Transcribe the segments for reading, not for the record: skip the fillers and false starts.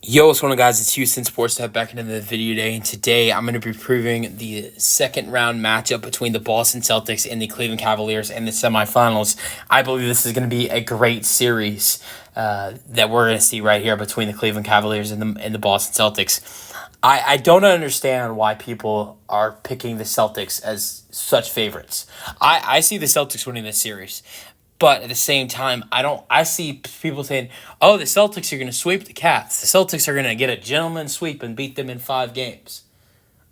Yo, what's going on, guys? It's Houston Sports Step back into the video today, and today I'm going to be previewing the second round matchup between the Boston Celtics and the Cleveland Cavaliers in the semifinals. I believe this is going to be a great series that we're going to see right here between the Cleveland Cavaliers and the Boston Celtics. I don't understand why people are picking the Celtics as such favorites. I see the Celtics winning this series. But at the same time, I see people saying, oh, the Celtics are going to sweep the Cavs. The Celtics are going to get a gentleman's sweep and beat them in 5 games.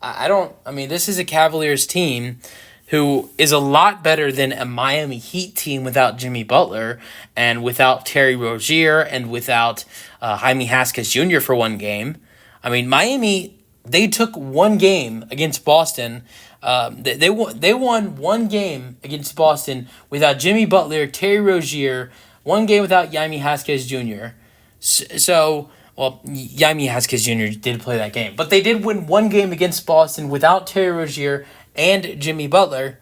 I mean, this is a Cavaliers team who is a lot better than a Miami Heat team without Jimmy Butler and without Terry Rozier and without Jaime Haskins Jr. for 1 game. I mean, Miami, they took 1 game against Boston. They won 1 game against Boston without Jimmy Butler, Terry Rozier, 1 game without Jaime Haskins Jr. Well, Jaime Haskins Jr. did play that game, but they did win 1 game against Boston without Terry Rozier and Jimmy Butler.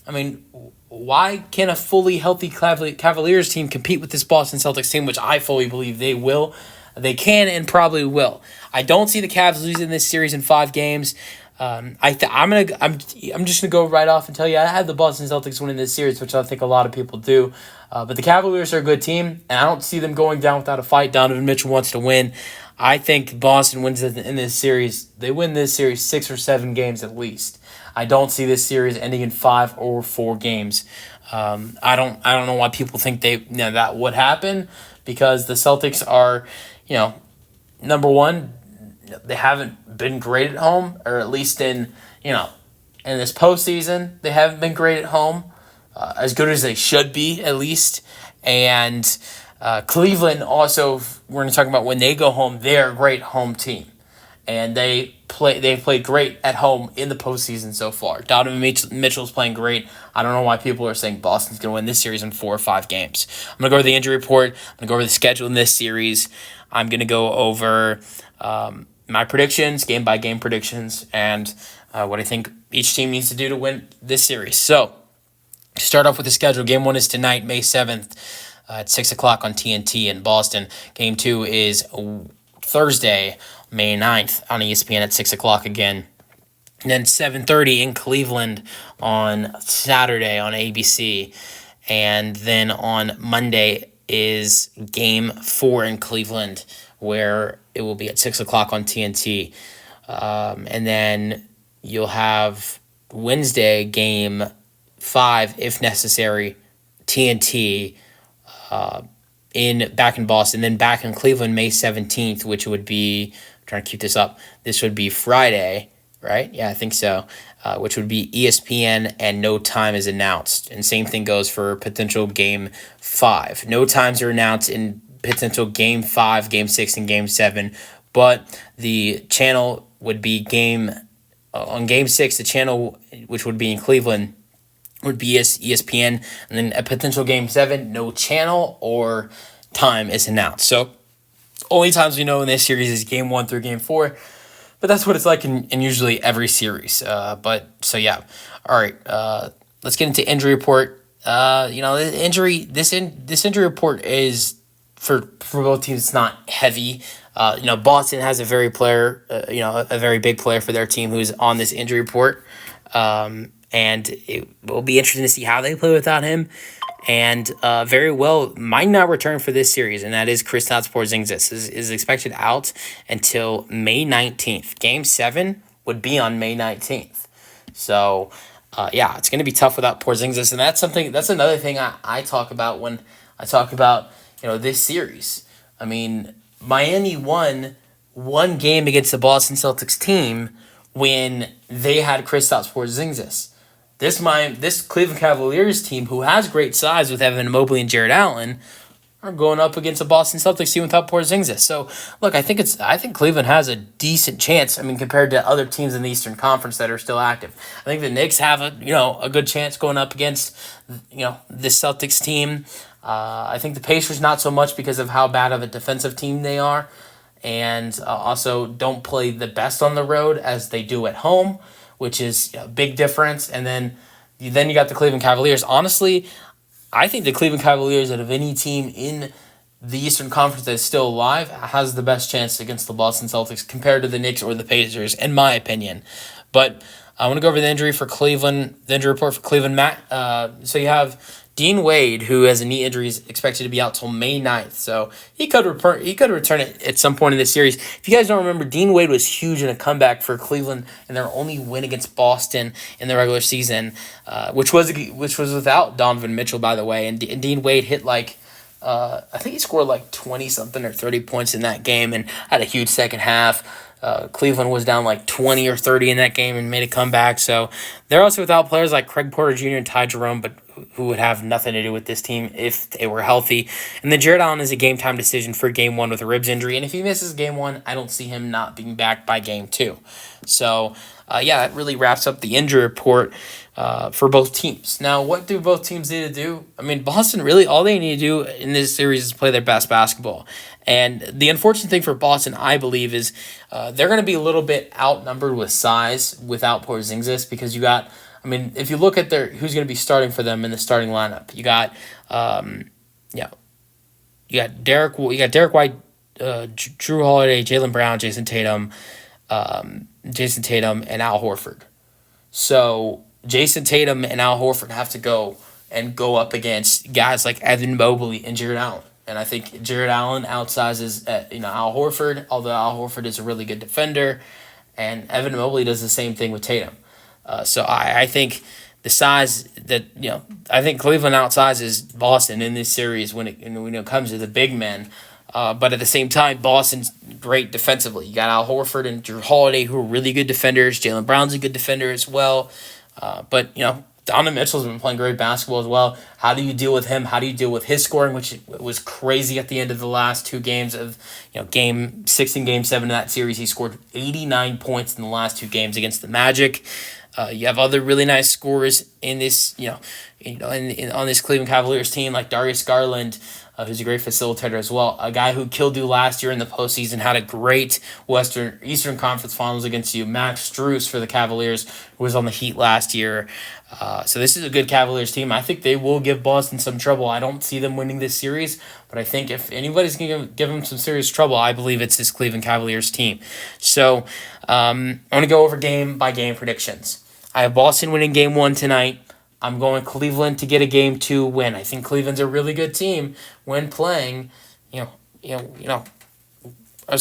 I mean, why can a fully healthy Cavaliers team compete with this Boston Celtics team, which I fully believe they will? They can and probably will. I don't see the Cavs losing this series in 5 games. I'm just gonna go right off and tell you I have the Boston Celtics winning this series, which I think a lot of people do. But the Cavaliers are a good team, and I don't see them going down without a fight. Donovan Mitchell wants to win. I think Boston wins in this series. They win this series 6 or 7 games at least. I don't see this series ending in 5 or 4 games. I don't know why people think that would happen, because the Celtics are, number one, they haven't been great at home, or at least in this postseason, they haven't been great at home, as good as they should be at least. And Cleveland also, we're going to talk about when they go home, they're a great home team, and they've played great at home in the postseason so far. Donovan Mitchell's playing great. I don't know why people are saying Boston's going to win this series in 4 or 5 games. I'm going to go over the injury report. I'm going to go over the schedule in this series. I'm going to go over my predictions, game-by-game predictions, and what I think each team needs to do to win this series. So, to start off with the schedule, Game 1 is tonight, May 7th, at 6 o'clock on TNT in Boston. Game 2 is Thursday, May 9th on ESPN at 6 o'clock again. And then 7:30 in Cleveland on Saturday on ABC. And then on Monday is Game 4 in Cleveland, where it will be at 6 o'clock on TNT. And then you'll have Wednesday, Game 5, if necessary, TNT, back in Boston, then back in Cleveland May 17th, which would be, I'm trying to keep this up, this would be Friday, right? Yeah, I think so, which would be ESPN, and no time is announced. And same thing goes for potential Game 5. No times are announced in potential Game 5, Game 6, and Game 7, but the channel would be on Game 6, the channel, which would be in Cleveland, would be ESPN, and then a potential Game 7, no channel or time is announced. So only times we know in this series is Game 1 through Game 4, but that's what it's like in usually every series. All right, let's get into injury report. This injury report is for both teams. It's not heavy. Boston has a very big player for their team who's on this injury report. And it will be interesting to see how they play without him. And very well might not return for this series, and that is Kristaps Porzingis is expected out until May 19th. Game 7 would be on May 19th. So, it's going to be tough without Porzingis, and that's another thing I talk about when I talk about this series. I mean, Miami won 1 game against the Boston Celtics team when they had Kristaps Porzingis. This Cleveland Cavaliers team, who has great size with Evan Mobley and Jared Allen, are going up against a Boston Celtics team without Porzingis. So, look, I think Cleveland has a decent chance. I mean, compared to other teams in the Eastern Conference that are still active. I think the Knicks have a good chance going up against this Celtics team. I think the Pacers not so much because of how bad of a defensive team they are, and also don't play the best on the road as they do at home, which is a big difference. And then you got the Cleveland Cavaliers. Honestly, I think the Cleveland Cavaliers, out of any team in the Eastern Conference that is still alive has the best chance against the Boston Celtics compared to the Knicks or the Pacers, in my opinion. But I want to go over the injury for Cleveland, the injury report for Cleveland, Matt. So you have Dean Wade, who has a knee injury, is expected to be out till May 9th. So he could return at some point in this series. If you guys don't remember, Dean Wade was huge in a comeback for Cleveland and their only win against Boston in the regular season, which was without Donovan Mitchell, by the way. And Dean Wade hit I think he scored 20-something or 30 points in that game and had a huge second half. Cleveland was down 20 or 30 in that game and made a comeback. So they're also without players like Craig Porter Jr. and Ty Jerome, but who would have nothing to do with this team if they were healthy. And then Jared Allen is a game-time decision for Game 1 with a ribs injury. And if he misses Game 1, I don't see him not being back by Game 2. So, that really wraps up the injury report for both teams. Now, what do both teams need to do? I mean, Boston, really, all they need to do in this series is play their best basketball. And the unfortunate thing for Boston, I believe, is they're going to be a little bit outnumbered with size without Porzingis because you got, if you look at who's going to be starting for them in the starting lineup, you got Derek White, Drew Holiday, Jaylen Brown, Jason Tatum, and Al Horford. So Jason Tatum and Al Horford have to go up against guys like Evan Mobley and Jared Allen. And I think Jared Allen outsizes Al Horford, although Al Horford is a really good defender, and Evan Mobley does the same thing with Tatum. So I think the size I think Cleveland outsizes Boston in this series when it comes to the big men. But at the same time, Boston's great defensively. You got Al Horford and Drew Holiday, who are really good defenders. Jaylen Brown's a good defender as well. But Donovan Mitchell's been playing great basketball as well. How do you deal with him? How do you deal with his scoring, which was crazy at the end of the last two games of Game 6 and Game 7 of that series? He scored 89 points in the last two games against the Magic. You have other really nice scorers in this, on this Cleveland Cavaliers team, like Darius Garland, who's a great facilitator as well. A guy who killed you last year in the postseason, had a great Eastern Conference Finals against you. Max Strus for the Cavaliers, who was on the Heat last year. So this is a good Cavaliers team. I think they will give Boston some trouble. I don't see them winning this series, but I think if anybody's going to give them some serious trouble, I believe it's this Cleveland Cavaliers team. So I'm going to go over game-by-game predictions. I have Boston winning Game 1 tonight. I'm going Cleveland to get a Game 2 win. I think Cleveland's a really good team when playing. So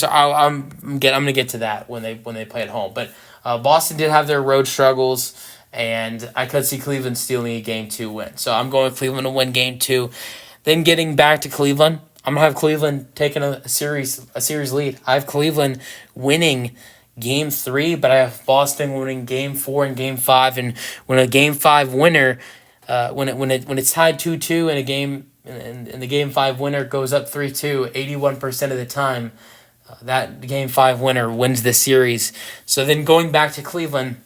I'm going to get to that when they play at home. But Boston did have their road struggles, and I could see Cleveland stealing a Game 2 win. So I'm going Cleveland to win Game 2. Then getting back to Cleveland, I'm going to have Cleveland taking a series lead. I have Cleveland winning Game 3, but I have Boston winning Game 4 and Game 5. And when a Game 5 winner, when it's tied 2-2 in a game, and the Game 5 winner goes up 3-2, 81% of the time, that Game 5 winner wins the series. So then going back to Cleveland,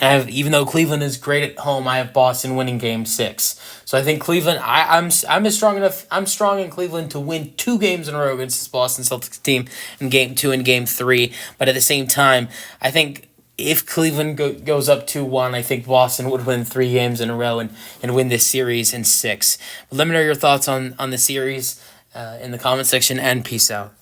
even though Cleveland is great at home, I have Boston winning Game 6. So I think Cleveland, I'm strong in Cleveland to win 2 games in a row against this Boston Celtics team in Game 2 and Game 3. But at the same time, I think if Cleveland goes up 2-1, I think Boston would win 3 games in a row and win this series in 6. But let me know your thoughts on the series in the comment section, and peace out.